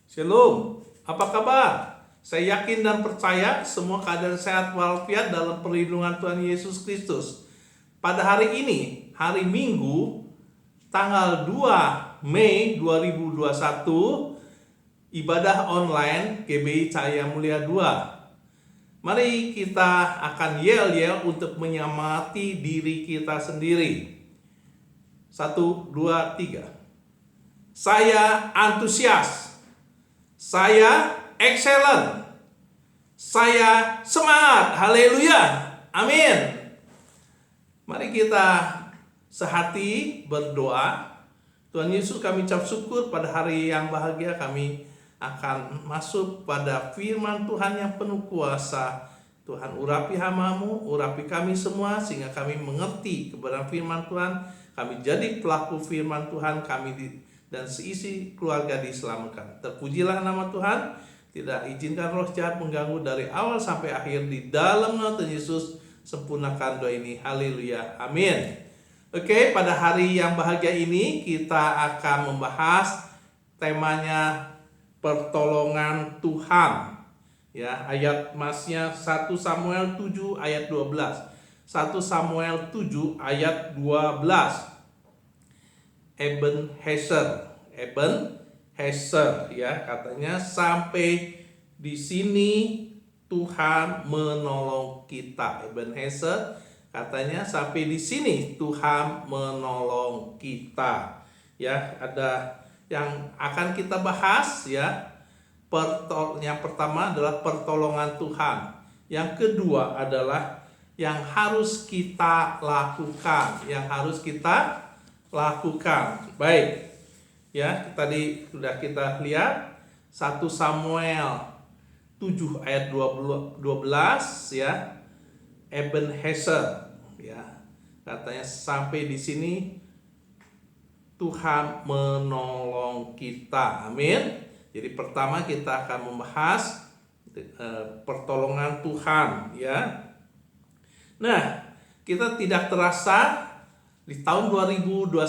Shalom, apa kabar? Saya yakin dan percaya semua keadaan sehat walafiat dalam perlindungan Tuhan Yesus Kristus. Pada hari ini, hari Minggu, tanggal 2 Mei 2021, ibadah online GBI Cahaya Mulia 2. Mari kita akan yel-yel untuk menyemangati diri kita sendiri. 1, 2, 3. Saya antusias. Saya excellent. Saya semangat. Haleluya. Amin. Mari kita sehati berdoa. Tuhan Yesus, kami ucap syukur pada hari yang bahagia. Kami akan masuk pada firman Tuhan yang penuh kuasa. Tuhan, urapi hamba-Mu, urapi kami semua sehingga kami mengerti kebenaran firman Tuhan. Kami jadi pelaku firman Tuhan, dan seisi keluarga diselamatkan. Terpujilah nama Tuhan. Tidak izinkan roh jahat mengganggu dari awal sampai akhir. Di dalam nama Tuhan Yesus, sempurnakan doa ini. Haleluya. Amin. Oke, pada hari yang bahagia ini kita akan membahas temanya pertolongan Tuhan. Ya, ayat masnya 1 Samuel 7 ayat 12. 1 Samuel 7 ayat 12. Ebenezer ya, katanya sampai di sini Tuhan menolong kita. Ebenezer katanya sampai di sini Tuhan menolong kita. Ya, ada yang akan kita bahas ya. Yang pertama adalah pertolongan Tuhan. Yang kedua adalah yang harus kita lakukan, Baik. Ya, tadi sudah kita lihat 1 Samuel 7 ayat 12 ya. Ebenezer ya. Katanya sampai di sini Tuhan menolong kita. Amin. Jadi pertama kita akan membahas pertolongan Tuhan ya. Nah, kita tidak terasa di tahun 2021,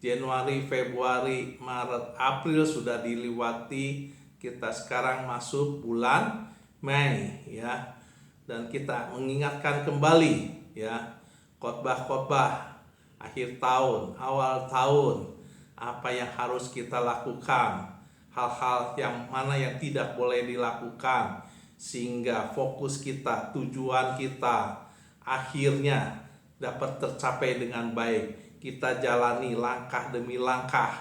Januari, Februari, Maret, April sudah dilewati. Kita sekarang masuk bulan Mei ya. Dan kita mengingatkan kembali ya, khotbah-khotbah akhir tahun, awal tahun, apa yang harus kita lakukan, hal-hal yang mana yang tidak boleh dilakukan, sehingga fokus kita, tujuan kita akhirnya dapat tercapai dengan baik. Kita jalani langkah demi langkah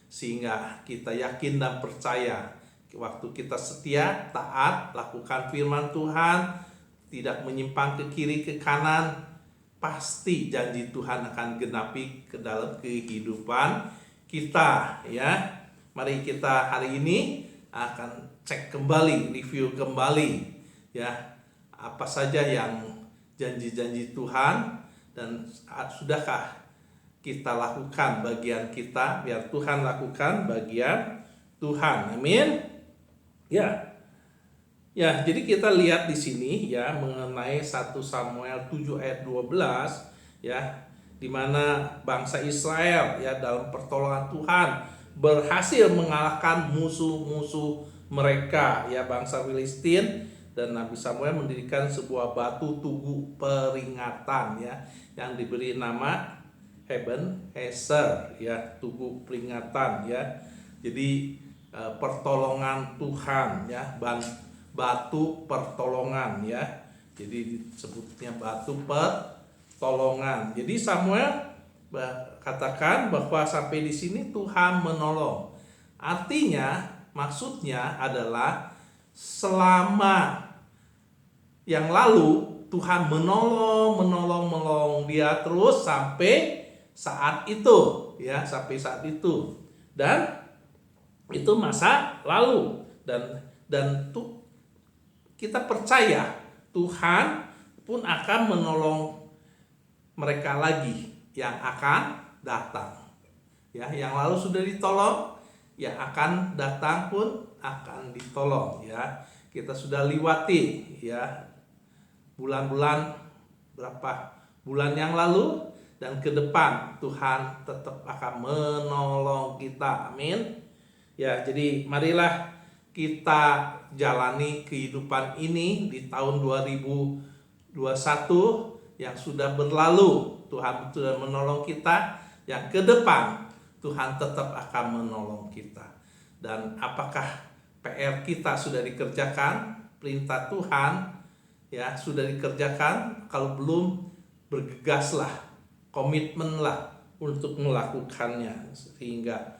sehingga kita yakin dan percaya waktu kita setia, taat, lakukan firman Tuhan, tidak menyimpang ke kiri ke kanan, pasti janji Tuhan akan genapi ke dalam kehidupan kita ya. Mari kita hari ini akan cek kembali, review kembali ya, apa saja yang janji-janji Tuhan, dan sudahkah kita lakukan bagian kita, biar Tuhan lakukan bagian Tuhan. Amin. Ya. Ya, jadi kita lihat di sini ya mengenai 1 Samuel 7 ayat 12 ya, di mana bangsa Israel ya dalam pertolongan Tuhan berhasil mengalahkan musuh-musuh mereka ya, bangsa Filistin. Dan Nabi Samuel mendirikan sebuah batu tugu peringatan ya, yang diberi nama Ebenezer ya, tugu peringatan ya. Jadi pertolongan Tuhan ya, batu pertolongan ya. Jadi disebutnya batu pertolongan. Jadi Samuel katakan bahwa sampai di sini Tuhan menolong. Artinya, maksudnya adalah selama yang lalu Tuhan menolong dia terus sampai saat itu ya, dan itu masa lalu, dan kita percaya Tuhan pun akan menolong mereka lagi yang akan datang ya. Yang lalu sudah ditolong, yang akan datang pun akan ditolong ya. Kita sudah lewati ya bulan-bulan, berapa bulan yang lalu, dan ke depan Tuhan tetap akan menolong kita. Amin. Ya, jadi marilah kita jalani kehidupan ini di tahun 2021 yang sudah berlalu. Tuhan sudah menolong kita, yang ke depan Tuhan tetap akan menolong kita. Dan apakah PR kita sudah dikerjakan? Perintah Tuhan ya sudah dikerjakan? Kalau belum, bergegaslah, komitmenlah untuk melakukannya, sehingga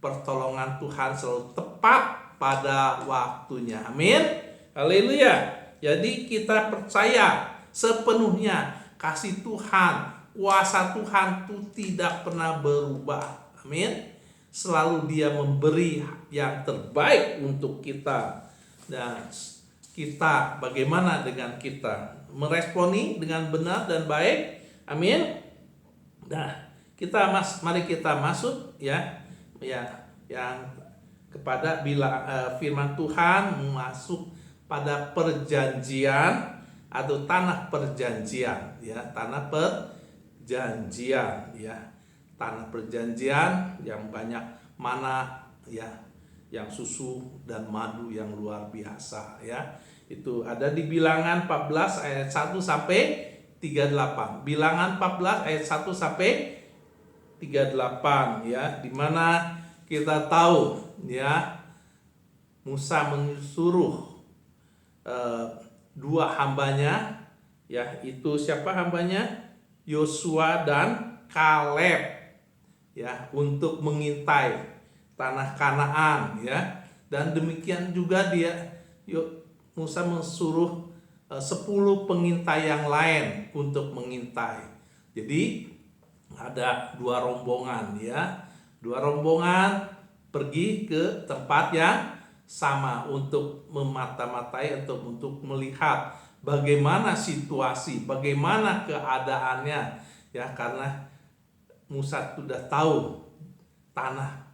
pertolongan Tuhan selalu tepat pada waktunya. Amin. Haleluya. Jadi kita percaya sepenuhnya kasih Tuhan, kuasa Tuhan itu tidak pernah berubah. Amin. Selalu Dia memberi yang terbaik untuk kita. Dan kita, bagaimana dengan kita? Meresponi dengan benar dan baik. Amin. Nah, mari kita masuk ya yang kepada firman Tuhan masuk pada perjanjian atau tanah perjanjian ya, tanah perjanjian ya. Tanah perjanjian yang banyak mana ya, yang susu dan madu yang luar biasa ya. Itu ada di Bilangan 14 ayat 1 sampai 38. Bilangan 14 ayat 1 sampai 38 ya, di mana kita tahu ya, Musa menyuruh dua hambanya ya, itu siapa hambanya? Yosua dan Kaleb ya, untuk mengintai tanah Kanaan ya. Dan demikian juga Musa mensuruh 10 pengintai yang lain untuk mengintai. Jadi ada dua rombongan ya, dua rombongan pergi ke tempat yang sama untuk memata-matai atau untuk melihat bagaimana situasi, bagaimana keadaannya ya, karena Musa sudah tahu tanah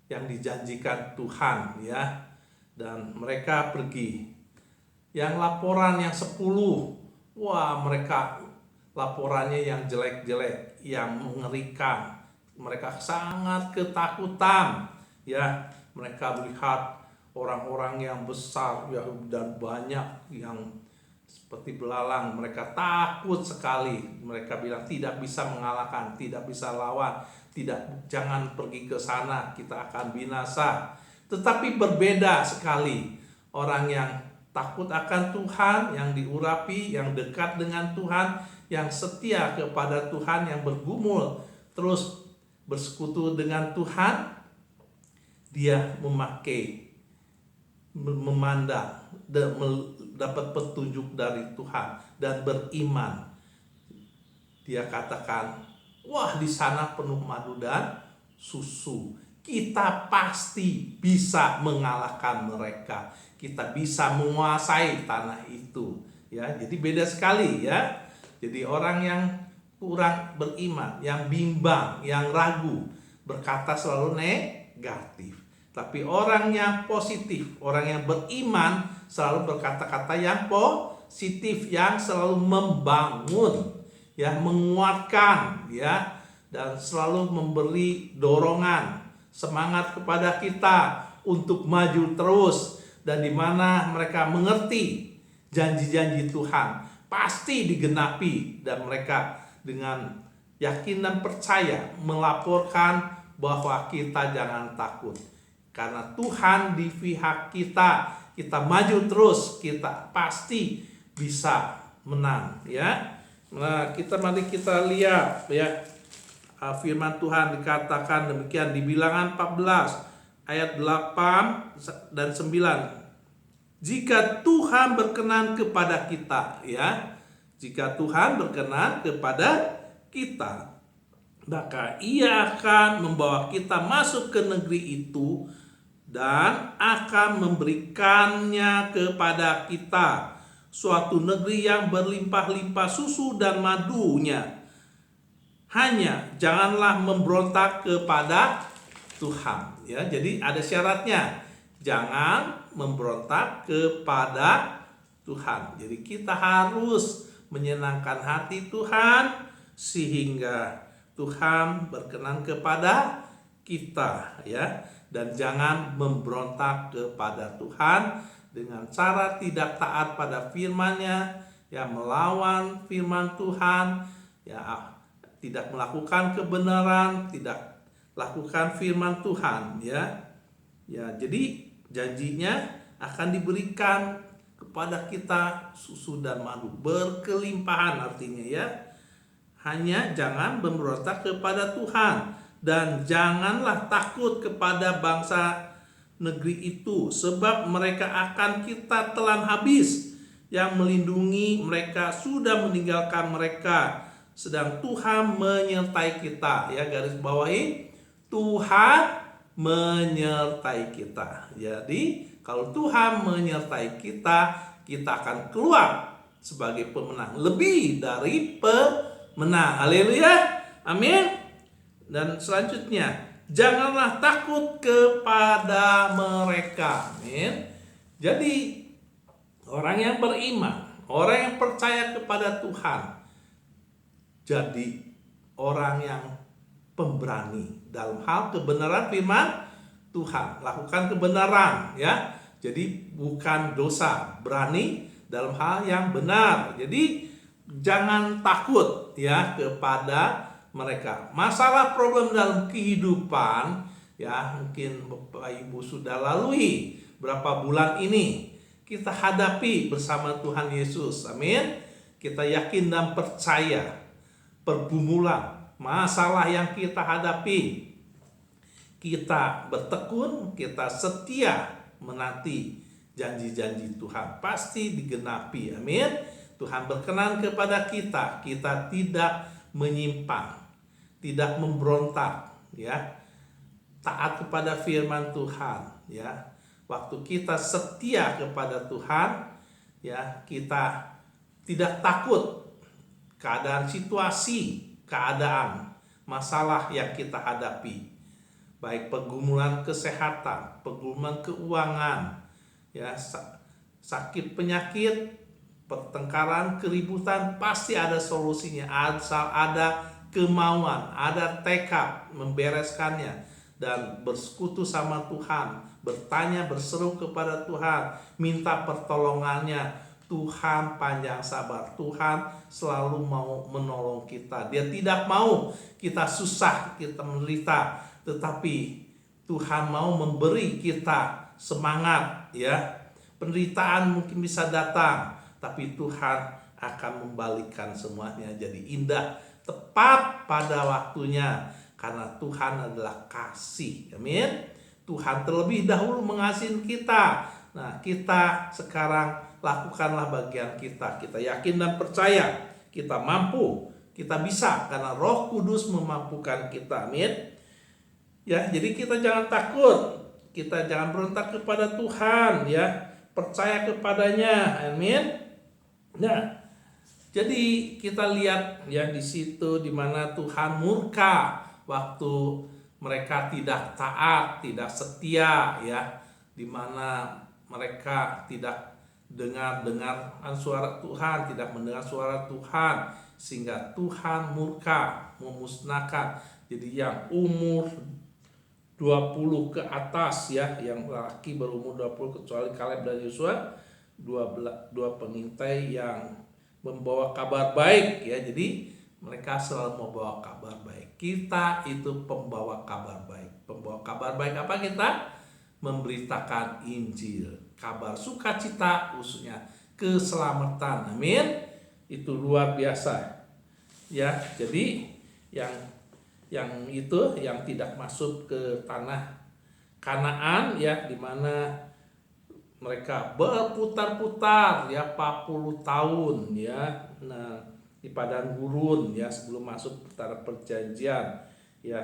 yang dijanjikan Tuhan ya, dan mereka pergi. Yang laporan yang 10, wah mereka laporannya yang jelek-jelek, yang mengerikan. Mereka sangat ketakutan ya. Mereka melihat orang-orang yang besar ya, dan banyak yang seperti belalang. Mereka takut sekali. Mereka bilang tidak bisa mengalahkan, tidak bisa lawan, jangan pergi ke sana, kita akan binasa. Tetapi berbeda sekali orang yang takut akan Tuhan, yang diurapi, yang dekat dengan Tuhan, yang setia kepada Tuhan, yang bergumul terus bersekutu dengan Tuhan. Dia memandang dan dapat petunjuk dari Tuhan dan beriman. Dia katakan, wah di sana penuh madu dan susu. Kita pasti bisa mengalahkan mereka. Kita bisa menguasai tanah itu. Ya, jadi beda sekali ya. Jadi orang yang kurang beriman, yang bimbang, yang ragu, berkata selalu negatif. Tapi orang yang positif, orang yang beriman selalu berkata-kata yang positif, yang selalu membangun, ya, menguatkan, ya, dan selalu memberi dorongan, semangat kepada kita untuk maju terus, dan di mana mereka mengerti janji-janji Tuhan pasti digenapi, dan mereka dengan yakin dan percaya melaporkan bahwa kita jangan takut. Karena Tuhan di pihak kita, kita maju terus, kita pasti bisa menang ya. Nah, mari kita lihat ya. Firman Tuhan dikatakan demikian di Bilangan 14 ayat 8 dan 9. Jika Tuhan berkenan kepada kita ya, jika Tuhan berkenan kepada kita, maka Ia akan membawa kita masuk ke negeri itu dan akan memberikannya kepada kita, suatu negeri yang berlimpah-limpah susu dan madunya. Hanya janganlah memberontak kepada Tuhan ya. Jadi ada syaratnya, jangan memberontak kepada Tuhan. Jadi kita harus menyenangkan hati Tuhan sehingga Tuhan berkenan kepada kita ya. dan jangan memberontak kepada Tuhan dengan cara tidak taat pada firman-Nya, ya, melawan firman Tuhan, ya, tidak melakukan kebenaran, tidak lakukan firman Tuhan, ya. Ya, jadi janjinya akan diberikan kepada kita susu dan madu berkelimpahan, artinya, ya. Hanya jangan memberontak kepada Tuhan. Dan janganlah takut kepada bangsa negeri itu, sebab mereka akan kita telan habis. Yang melindungi mereka sudah meninggalkan mereka, sedang Tuhan menyertai kita. Ya, garis bawahi, Tuhan menyertai kita. Jadi kalau Tuhan menyertai kita, kita akan keluar sebagai pemenang, lebih dari pemenang. Haleluya, amin. Dan selanjutnya, janganlah takut kepada mereka. Amin. Jadi orang yang beriman, orang yang percaya kepada Tuhan, jadi orang yang pemberani dalam hal kebenaran firman Tuhan. Lakukan kebenaran, ya. Jadi bukan dosa, berani dalam hal yang benar. Jadi jangan takut, ya, kepada mereka. Masalah problem dalam kehidupan, ya, mungkin Bapak Ibu sudah lalui berapa bulan ini, kita hadapi bersama Tuhan Yesus. Amin. Kita yakin dan percaya pergumulan, masalah yang kita hadapi, kita bertekun, kita setia menanti janji-janji Tuhan, pasti digenapi. Amin. Tuhan berkenan kepada kita, kita tidak menyimpang, tidak memberontak, ya, taat kepada firman Tuhan, ya. Waktu kita setia kepada Tuhan, ya, kita tidak takut keadaan situasi, keadaan, masalah yang kita hadapi, baik pergumulan kesehatan, pergumulan keuangan, ya, sakit penyakit, pertengkaran, keributan, pasti ada solusinya, asal ada kemauan, ada tekad membereskannya, dan bersekutu sama Tuhan, bertanya, berseru kepada Tuhan, minta pertolongannya. Tuhan panjang sabar, Tuhan selalu mau menolong kita. Dia tidak mau kita susah, kita menderita, tetapi Tuhan mau memberi kita semangat, ya. Penderitaan mungkin bisa datang, tapi Tuhan akan membalikkan semuanya jadi indah, tepat pada waktunya, karena Tuhan adalah kasih. Amin. Tuhan terlebih dahulu mengasihi kita. Nah, kita sekarang lakukanlah bagian kita. Kita yakin dan percaya kita mampu, kita bisa, karena Roh Kudus memampukan kita. Amin. Ya, jadi kita jangan takut, kita jangan berontak kepada Tuhan, ya, percaya kepadanya. Amin. Nah, jadi kita lihat, ya, di situ di mana Tuhan murka waktu mereka tidak taat, tidak setia, ya, di mana mereka tidak dengar suara Tuhan, tidak mendengar suara Tuhan, sehingga Tuhan murka memusnahkan. Jadi yang umur 20 ke atas, ya, yang laki berumur 20, kecuali Kaleb dan Yosua, dua pengintai yang membawa kabar baik, ya. Jadi mereka selalu membawa kabar baik. Kita itu pembawa kabar baik. Pembawa kabar baik apa kita? Memberitakan Injil, kabar sukacita, khususnya keselamatan. Amin. Itu luar biasa, ya. Jadi yang itu yang tidak masuk ke tanah Kanaan, ya, di mana mereka berputar-putar, ya, 40 tahun, ya. Nah, di padang gurun, ya, sebelum masuk tanah perjanjian, ya,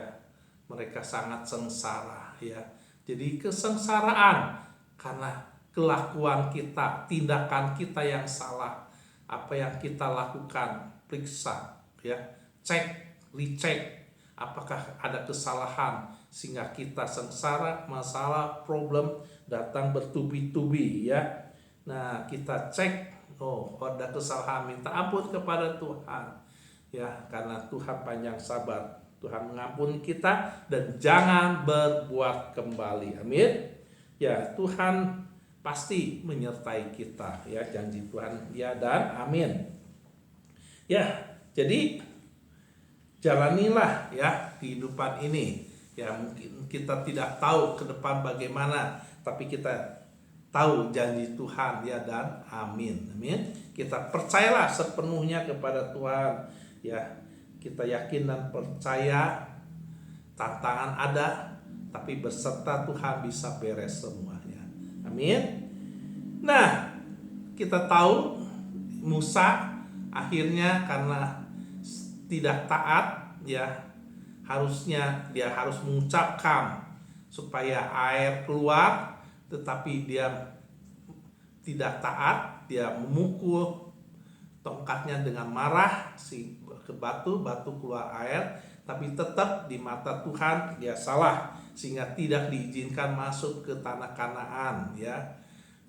mereka sangat sengsara, ya. Jadi kesengsaraan karena kelakuan kita, tindakan kita yang salah, apa yang kita lakukan, periksa, ya, cek, dicek, apakah ada kesalahan sehingga kita sengsara, masalah, problem datang bertubi-tubi, ya. Nah, kita cek, oh, ada kesalahan, minta ampun kepada Tuhan, ya, karena Tuhan panjang sabar. Tuhan mengampuni kita dan jangan berbuat kembali. Amin. Ya, Tuhan pasti menyertai kita, ya, janji Tuhan ya dan amin. Ya, jadi jalanilah ya kehidupan ini. Ya, mungkin kita tidak tahu ke depan bagaimana, tapi kita tahu janji Tuhan ya dan amin. Amin. Kita percayalah sepenuhnya kepada Tuhan. Ya, kita yakin dan percaya tantangan ada, tapi beserta Tuhan bisa beres semuanya. Amin. Nah, kita tahu Musa akhirnya karena tidak taat, ya, harusnya dia harus mengucapkan supaya air keluar, tetapi dia tidak taat, dia memukul tongkatnya dengan marah ke batu keluar air, tapi tetap di mata Tuhan dia salah sehingga tidak diizinkan masuk ke tanah Kanaan, ya.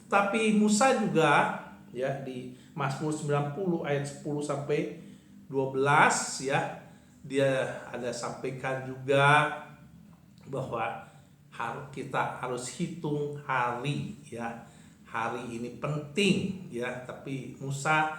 Tapi Musa juga ya di Mazmur 90 ayat 10 sampai 12 ya, dia ada sampaikan juga bahwa kita harus hitung hari ya. Hari ini penting ya, tapi Musa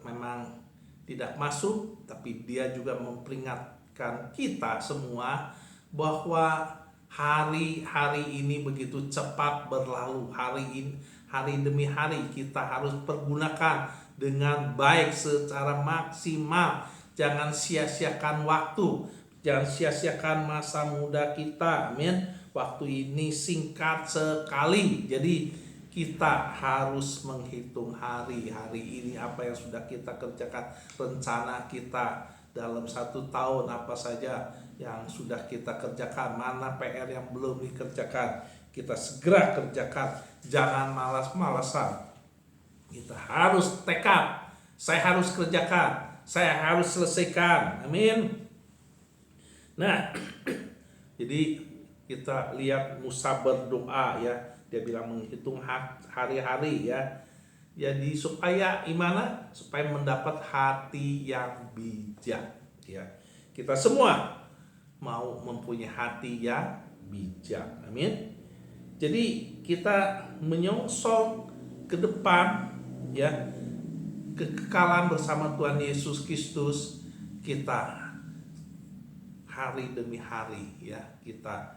memang tidak masuk, tapi dia juga memperingatkan kita semua bahwa hari ini begitu cepat berlalu. Hari demi hari kita harus pergunakan dengan baik secara maksimal. Jangan sia-siakan waktu, jangan sia-siakan masa muda kita. Amin. Waktu ini singkat sekali, jadi kita harus menghitung hari ini apa yang sudah kita kerjakan, rencana kita dalam 1 tahun apa saja yang sudah kita kerjakan, mana PR yang belum dikerjakan, kita segera kerjakan, jangan malas-malasan. Kita harus tekad, saya harus kerjakan, saya harus selesaikan. Amin. Nah, jadi kita lihat Musa berdoa ya, dia bilang menghitung hari-hari ya. Jadi supaya gimana? Supaya mendapat hati yang bijak ya. Kita semua mau mempunyai hati yang bijak. Amin. Jadi kita menyongsong ke depan ya, kekekalan bersama Tuhan Yesus Kristus. Kita hari demi hari ya, kita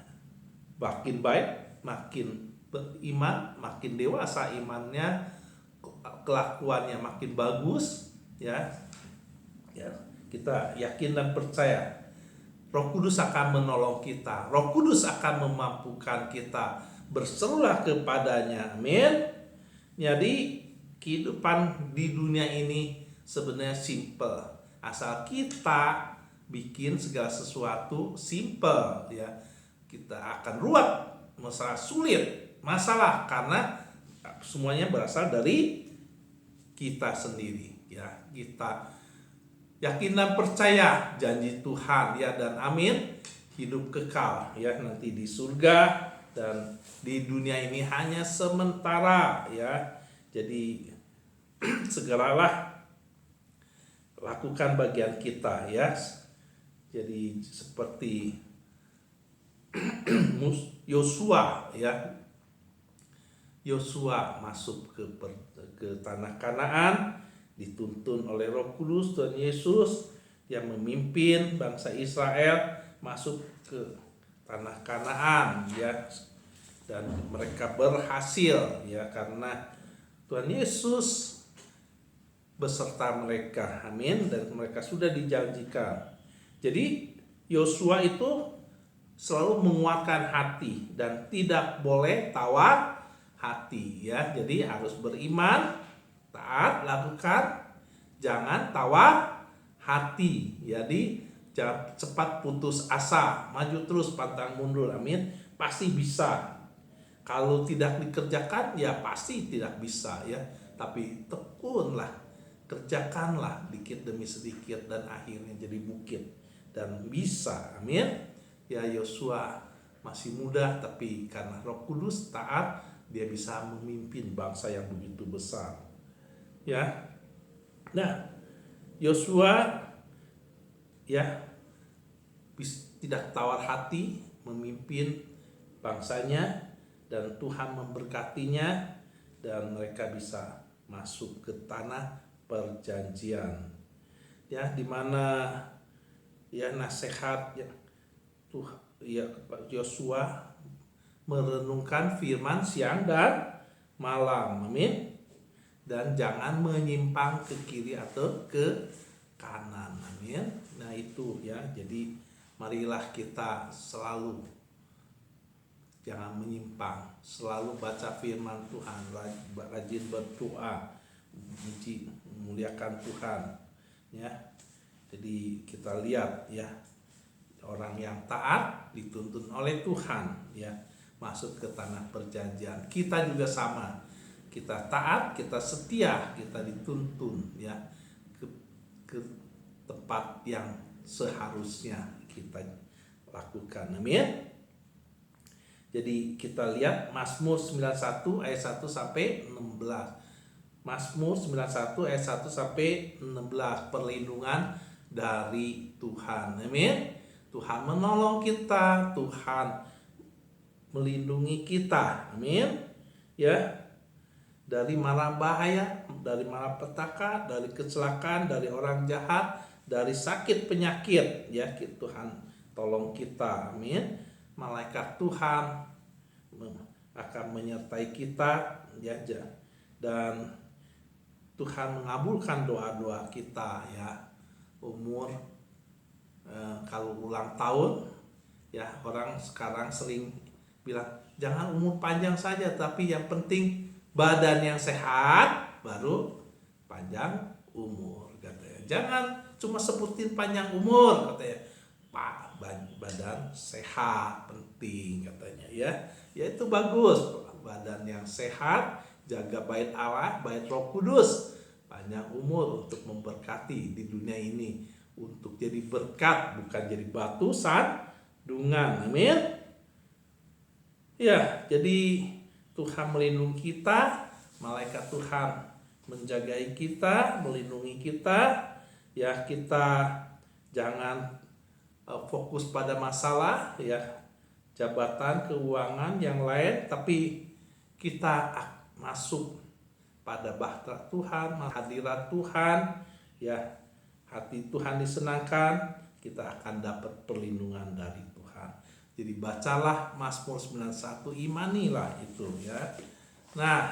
makin baik, makin beriman, makin dewasa imannya, kelakuannya makin bagus ya. Ya, kita yakin dan percaya Roh Kudus akan menolong kita, Roh Kudus akan memampukan kita, berserulah kepadanya. Amin. Jadi kehidupan di dunia ini sebenarnya simple, asal kita bikin segala sesuatu simple ya. Kita akan ruwet, masalah sulit, masalah karena semuanya berasal dari kita sendiri ya. Kita yakin dan percaya janji Tuhan ya dan amin, hidup kekal ya nanti di surga, dan di dunia ini hanya sementara ya. Jadi segeralah lakukan bagian kita ya. Jadi seperti Yosua ya. Yosua masuk ke tanah Kanaan, dituntun oleh Roh Kudus Tuhan Yesus yang memimpin bangsa Israel masuk ke tanah Kanaan ya, dan mereka berhasil ya karena Tuhan Yesus beserta mereka. Amin. Dan mereka sudah dijanjikan. Jadi Yosua itu selalu menguatkan hati dan tidak boleh tawar hati ya. Jadi harus beriman, taat, lakukan, jangan tawar hati. Jadi jangan cepat putus asa, maju terus pantang mundur. Amin. Pasti bisa. Kalau tidak dikerjakan ya pasti tidak bisa ya. Tapi tekunlah, kerjakanlah dikit demi sedikit dan akhirnya jadi bukit dan bisa. Amin. Ya, Yosua masih muda tapi karena Roh Kudus taat, dia bisa memimpin bangsa yang begitu besar. Ya. Nah, Yosua ya tidak tawar hati memimpin bangsanya, dan Tuhan memberkatinya dan mereka bisa masuk ke tanah perjanjian. Ya, di mana ya nasihat ya Tuhan ya Yosua merenungkan firman siang dan malam. Amin. Dan jangan menyimpang ke kiri atau ke kanan. Amin. Nah, itu ya. Jadi marilah kita selalu jangan menyimpang, selalu baca firman Tuhan, rajin berdoa, memuliakan Tuhan ya. Jadi kita lihat ya, orang yang taat dituntun oleh Tuhan ya masuk ke tanah perjanjian. Kita juga sama, kita taat, kita setia, kita dituntun ya ke tempat yang seharusnya kita lakukan. Amin. Jadi kita lihat Mazmur 91 ayat 1 sampai 16. Mazmur 91 ayat 1 sampai 16, perlindungan dari Tuhan. Amin. Tuhan menolong kita, Tuhan melindungi kita. Amin. Ya. Dari mara bahaya, dari mara petaka, dari kecelakaan, dari orang jahat, dari sakit penyakit, ya Tuhan tolong kita. Amin. Malaikat Tuhan akan menyertai kita ya, dan Tuhan mengabulkan doa-doa kita ya. Umur kalau ulang tahun ya, orang sekarang sering bilang jangan umur panjang saja, tapi yang penting badan yang sehat baru panjang umur katanya. Jangan cuma sebutin panjang umur katanya, Pak, badan sehat penting katanya ya. Ya itu bagus, badan yang sehat, jaga bait Allah, bait Roh Kudus, panjang umur untuk memberkati di dunia ini, untuk jadi berkat bukan jadi batu sandungan. Amin. Ya, jadi Tuhan melindungi kita, malaikat Tuhan menjagai kita, melindungi kita. Ya, kita jangan fokus pada masalah ya, jabatan, keuangan yang lain, tapi kita masuk pada bahtera Tuhan, hadirat Tuhan ya, hati Tuhan disenangkan, kita akan dapat perlindungan dari Tuhan. Jadi bacalah Mazmur 91, imanilah itu ya. Nah,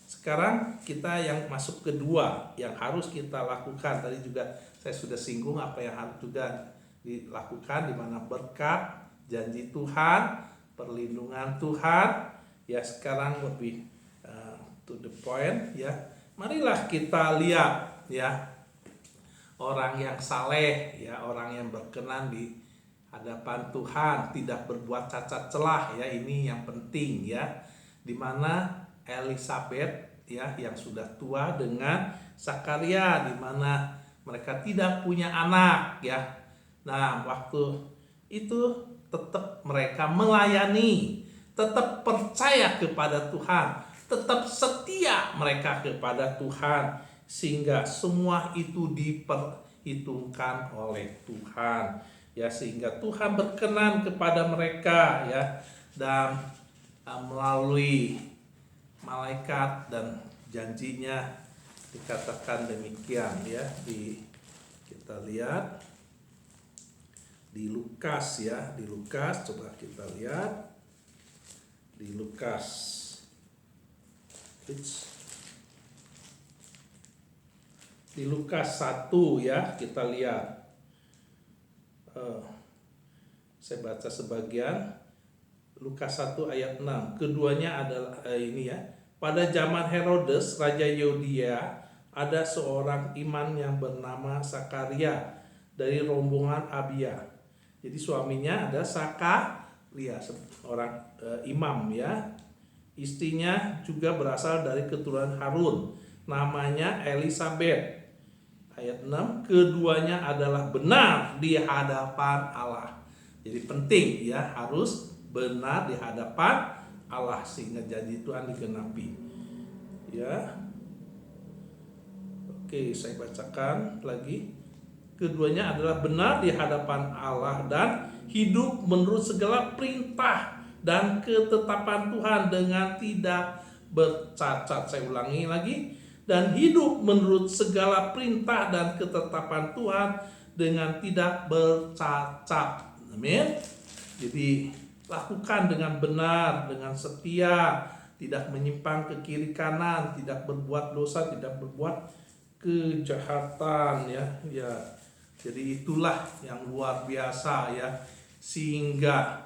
sekarang kita yang masuk kedua yang harus kita lakukan. Tadi juga saya sudah singgung apa yang harus juga dilakukan, di mana berkat, janji Tuhan, perlindungan Tuhan. Ya, sekarang lebih to the point ya. Marilah kita lihat ya, orang yang saleh ya, orang yang berkenan di hadapan Tuhan, tidak berbuat cacat celah ya, ini yang penting ya. Di mana Elisabeth ya yang sudah tua dengan Zakaria, di mana mereka tidak punya anak ya. Nah, waktu itu tetap mereka melayani, tetap percaya kepada Tuhan, tetap setia mereka kepada Tuhan, sehingga semua itu diperhitungkan oleh Tuhan ya, sehingga Tuhan berkenan kepada mereka ya, dan melalui malaikat dan janjinya dikatakan demikian ya. Kita lihat di Lukas ya, di Lukas coba kita lihat di Lukas. Di Lukas 1 ya, kita lihat. Saya baca sebagian. Lukas 1 ayat 6. Keduanya adalah ini ya. Pada zaman Herodes Raja Yudea, ada seorang imam yang bernama Zakaria dari rombongan Abia. Jadi suaminya ada Zakaria, orang imam ya. Istrinya juga berasal dari keturunan Harun, namanya Elisabeth. Ayat 6, keduanya adalah benar di hadapan Allah. Jadi penting ya, harus benar di hadapan Allah sehingga janji Tuhan digenapi. Ya. Oke, saya bacakan lagi. keduanya adalah benar di hadapan Allah dan hidup menurut segala perintah dan ketetapan Tuhan dengan tidak bercacat. Saya ulangi lagi, dan hidup menurut segala perintah dan ketetapan Tuhan dengan tidak bercacat. Amin. Jadi lakukan dengan benar, dengan setia, tidak menyimpang ke kiri kanan, tidak berbuat dosa, tidak berbuat kejahatan, ya. Jadi itulah yang luar biasa, ya. Sehingga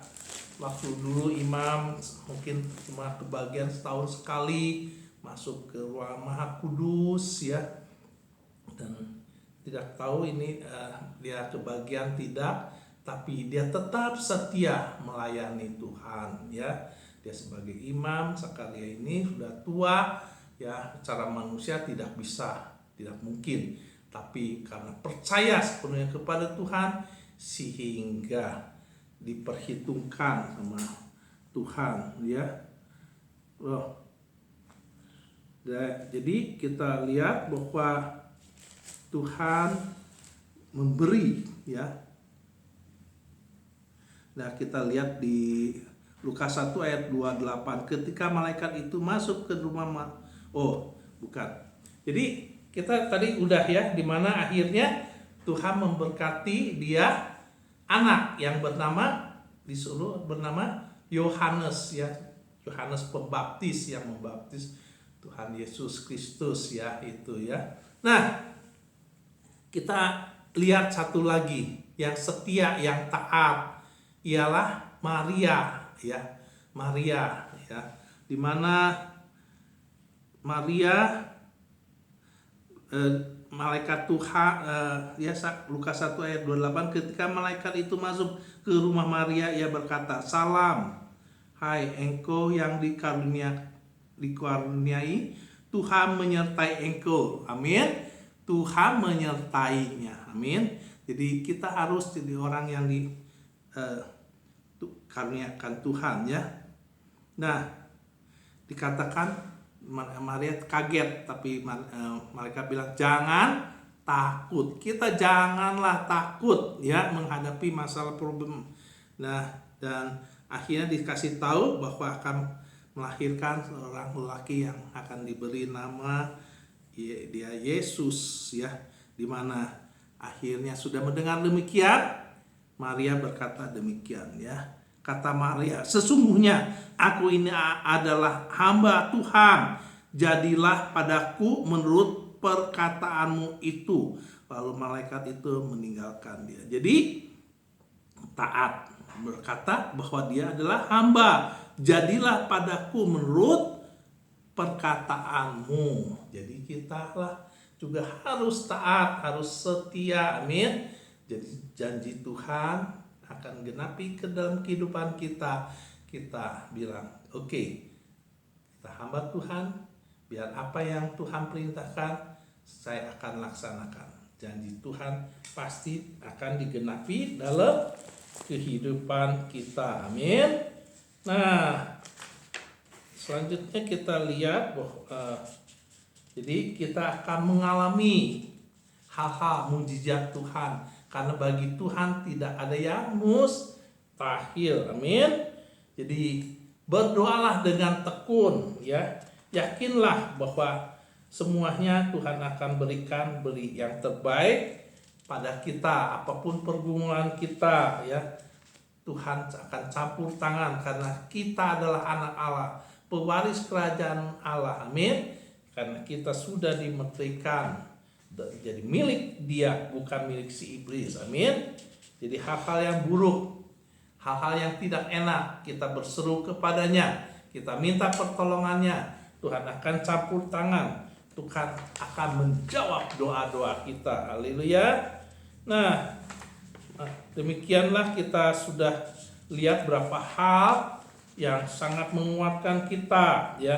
waktu dulu imam mungkin cuma kebagian setahun sekali masuk ke ruang Maha Kudus, ya, dan tidak tahu ini dia kebagian tidak, tapi dia tetap setia melayani Tuhan, ya. Dia sebagai imam sekali ini sudah tua, ya, secara manusia tidak bisa, tidak mungkin, tapi karena percaya sepenuhnya kepada Tuhan sehingga diperhitungkan sama Tuhan, ya. Jadi kita lihat bahwa Tuhan memberi, ya. Nah, kita lihat di Lukas 1 ayat 28, ketika malaikat itu masuk ke rumah Jadi kita tadi udah, ya, dimana akhirnya Tuhan memberkati dia anak yang disuruh bernama Yohanes, ya. Yohanes Pembaptis yang membaptis Tuhan Yesus Kristus, ya, itu, ya. Nah, kita lihat satu lagi yang setia, yang taat, ialah Maria, ya. Maria, ya. Di mana Maria malaikat Tuhan, ya, Lukas 1 ayat 28, ketika malaikat itu masuk ke rumah Maria, ia berkata, "Salam, hai engkau yang dikaruniai, Tuhan menyertai engkau." Amin. Tuhan menyertainya. Amin. Jadi kita harus jadi orang yang dikaruniakan Tuhan, ya. Nah, dikatakan Maria kaget, tapi mereka bilang jangan takut. Kita janganlah takut, ya, menghadapi masalah problem. Nah, dan akhirnya dikasih tahu bahwa akan melahirkan seorang lelaki yang akan diberi nama dia Yesus, ya. Dimana akhirnya sudah mendengar demikian, Maria berkata demikian, ya. Kata Maria, "Sesungguhnya aku ini adalah hamba Tuhan, jadilah padaku menurut perkataanmu itu." Lalu malaikat itu meninggalkan dia. Jadi taat, berkata bahwa dia adalah hamba, jadilah padaku menurut perkataanmu. Jadi kita lah juga harus taat, harus setia. Amin. Jadi janji Tuhan akan genapi ke dalam kehidupan kita. Kita bilang, oke, kita hamba Tuhan, biar apa yang Tuhan perintahkan saya akan laksanakan. Janji Tuhan pasti akan digenapi dalam kehidupan kita. Amin. Nah, selanjutnya kita lihat bahwa jadi kita akan mengalami hal-hal mujizat Tuhan, karena bagi Tuhan tidak ada yang mustahil. Amin. Jadi berdoalah dengan tekun, ya. Yakinlah bahwa semuanya Tuhan akan beri yang terbaik pada kita, apapun pergumulan kita, ya. Tuhan akan campur tangan karena kita adalah anak Allah, pewaris kerajaan Allah. Amin. Karena kita sudah dimeteraikan jadi milik Dia, bukan milik si iblis. Amin. Jadi hal-hal yang buruk, hal-hal yang tidak enak, kita berseru kepadanya, kita minta pertolongannya, Tuhan akan campur tangan, Tuhan akan menjawab doa-doa kita. Haleluya. Nah, demikianlah kita sudah lihat berapa hal yang sangat menguatkan kita, ya,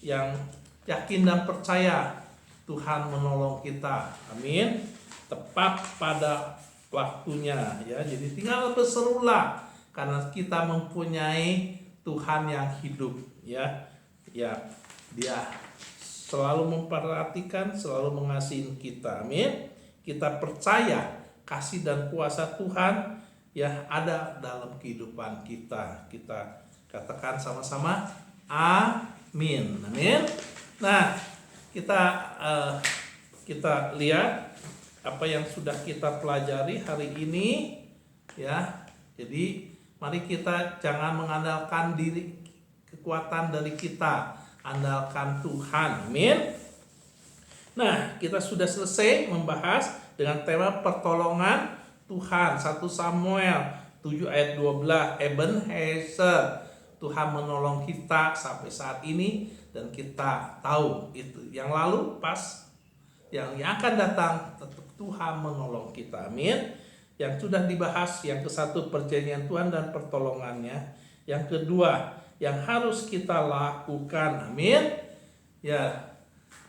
yang yakin dan percaya Tuhan menolong kita. Amin. Tepat pada waktunya, ya. Jadi tinggal berserulah karena kita mempunyai Tuhan yang hidup, ya. Ya, Dia selalu memperhatikan, selalu mengasihi kita. Amin. Kita percaya kasih dan kuasa Tuhan ya ada dalam kehidupan kita. Kita katakan sama-sama amin. Amin. Nah, kita lihat apa yang sudah kita pelajari hari ini ya. Jadi mari kita jangan mengandalkan diri, kekuatan dari kita, andalkan Tuhan. Amin. Nah, kita sudah selesai membahas dengan tema pertolongan Tuhan. 1 Samuel 7 ayat 12, Ebenezer, Tuhan menolong kita sampai saat ini dan kita tahu itu yang lalu pas, yang akan datang tetap Tuhan menolong kita. Amin. Yang sudah dibahas, yang ke-1 perjanjian Tuhan dan pertolongannya. Yang kedua, yang harus kita lakukan. Amin. Ya,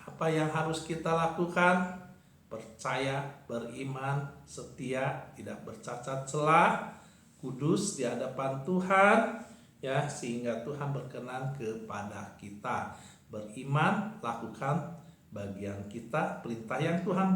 apa yang harus kita lakukan? Percaya, beriman, setia, tidak bercacat celah, kudus di hadapan Tuhan, ya, sehingga Tuhan berkenan kepada kita. Beriman, lakukan bagian kita, perintah yang Tuhan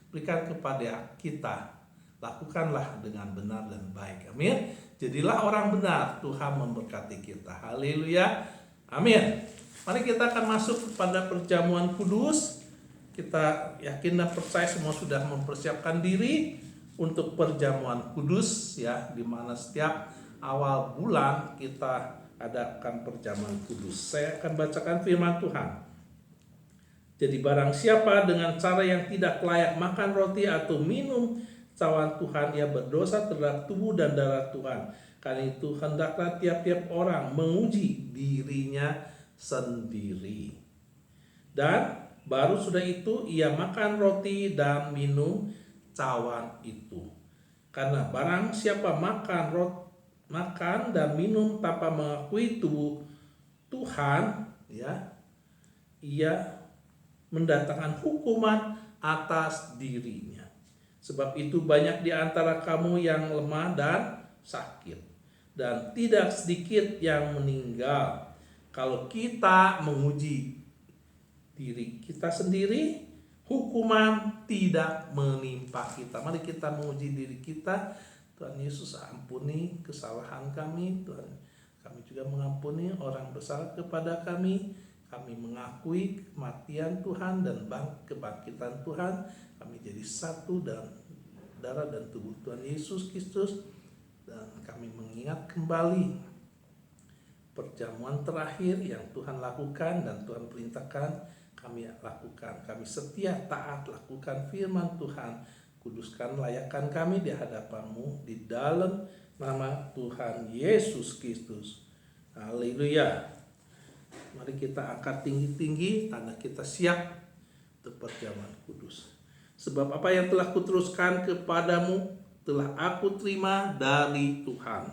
berikan kepada kita, lakukanlah dengan benar dan baik. Amin. Jadilah orang benar, Tuhan memberkati kita. Haleluya. Amin. Mari kita akan masuk kepada perjamuan kudus. Kita yakin dan percaya semua sudah mempersiapkan diri untuk perjamuan kudus ya, di mana setiap awal bulan kita adakan perjamuan kudus. Saya akan bacakan firman Tuhan. Jadi barang siapa dengan cara yang tidak layak makan roti atau minum cawan Tuhan, ia berdosa terhadap tubuh dan darah Tuhan. Karena itu hendaklah tiap-tiap orang menguji dirinya sendiri. Dan baru sudah itu ia makan roti dan minum cawan itu. Karena barang siapa makan dan minum tanpa mengakui tubuh Tuhan, ya, ia mendatangkan hukuman atas dirinya. Sebab itu banyak di antara kamu yang lemah dan sakit, dan tidak sedikit yang meninggal. Kalau kita menguji diri kita sendiri, hukuman tidak menimpa kita. Mari kita menguji diri kita. Tuhan Yesus, ampuni kesalahan kami. Tuhan, kami juga mengampuni orang bersalah kepada kami. Kami mengakui kematian Tuhan dan kebangkitan Tuhan. Kami jadi satu dalam darah dan tubuh Tuhan Yesus Kristus. Dan kami mengingat kembali perjamuan terakhir yang Tuhan lakukan dan Tuhan perintahkan kami lakukan. Kami setia taat lakukan firman Tuhan. Kuduskan, layakkan kami di hadapan-Mu di dalam nama Tuhan Yesus Kristus. Haleluya. Mari kita angkat tinggi-tinggi tanda kita siap untuk perjamuan kudus. Sebab apa yang telah kuteruskan kepadamu telah aku terima dari Tuhan.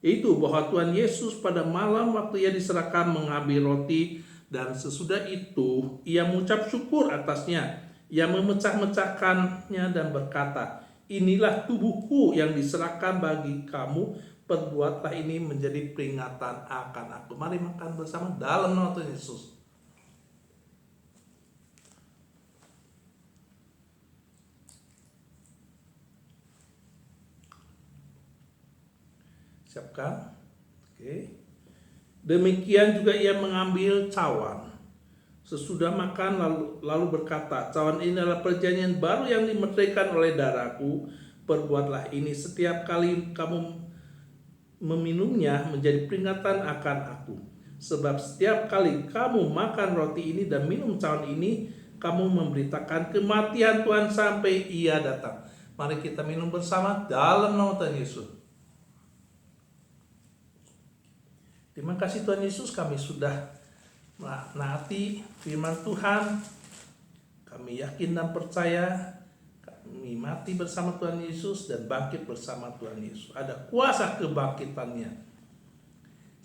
Itu bahwa Tuhan Yesus pada malam waktu ia diserahkan mengambil roti, dan sesudah itu ia mengucap syukur atasnya. Ia memecah-mecahkannya dan berkata, inilah tubuhku yang diserahkan bagi kamu. Perbuatlah ini menjadi peringatan akan aku. Mari makan bersama dalam nama Tuhan Yesus. Siapkan? Oke. Demikian juga ia mengambil cawan. Sesudah makan lalu berkata, cawan ini adalah perjanjian baru yang dimeteraikan oleh darahku. Perbuatlah ini setiap kali kamu meminumnya menjadi peringatan akan aku. Sebab setiap kali kamu makan roti ini dan minum cawan ini, kamu memberitakan kematian Tuhan sampai ia datang. Mari kita minum bersama dalam nama Tuhan Yesus. Terima kasih Tuhan Yesus, kami sudah menaati firman Tuhan. Kami yakin dan percaya kami mati bersama Tuhan Yesus dan bangkit bersama Tuhan Yesus. Ada kuasa kebangkitannya.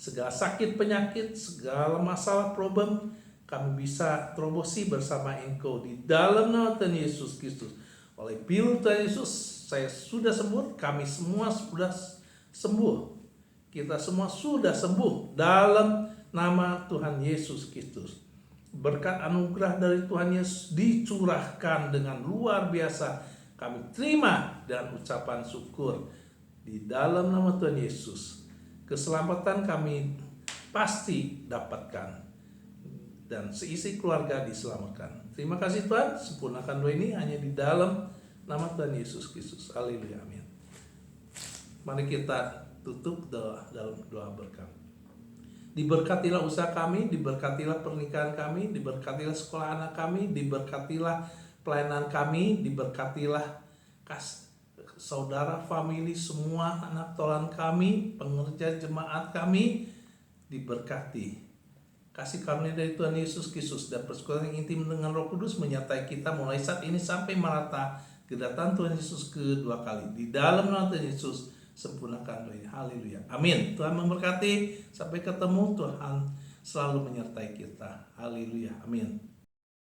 Segala sakit penyakit, segala masalah problem, kami bisa terobosi bersama Engkau di dalam nama Tuhan Yesus Kristus. Oleh pil Tuhan Yesus, saya sudah sembuh, kami semua sudah sembuh. Kita semua sudah sembuh dalam nama Tuhan Yesus Kristus. Berkat anugerah dari Tuhan Yesus dicurahkan dengan luar biasa kami terima dan ucapan syukur di dalam nama Tuhan Yesus. Keselamatan kami pasti dapatkan dan seisi keluarga diselamatkan. Terima kasih Tuhan, sempurnakan doa ini hanya di dalam nama Tuhan Yesus Kristus. Haleluya, amin. Mari kita tutup dalam doa berkat. Diberkatilah usaha kami, diberkatilah pernikahan kami, diberkatilah sekolah anak kami, diberkatilah pelayanan kami, diberkatilah saudara, famili, semua anak tolan kami, pengerja jemaat kami, diberkati. Kasih karunia dari Tuhan Yesus Kristus dan persekutuan yang intim dengan Roh Kudus menyertai kita mulai saat ini sampai merata kedatangan Tuhan Yesus kedua kali. Di dalam nama Tuhan Yesus, sempurnakan doa ini. Haleluya. Amin. Tuhan memberkati. Sampai ketemu. Tuhan selalu menyertai kita. Haleluya. Amin.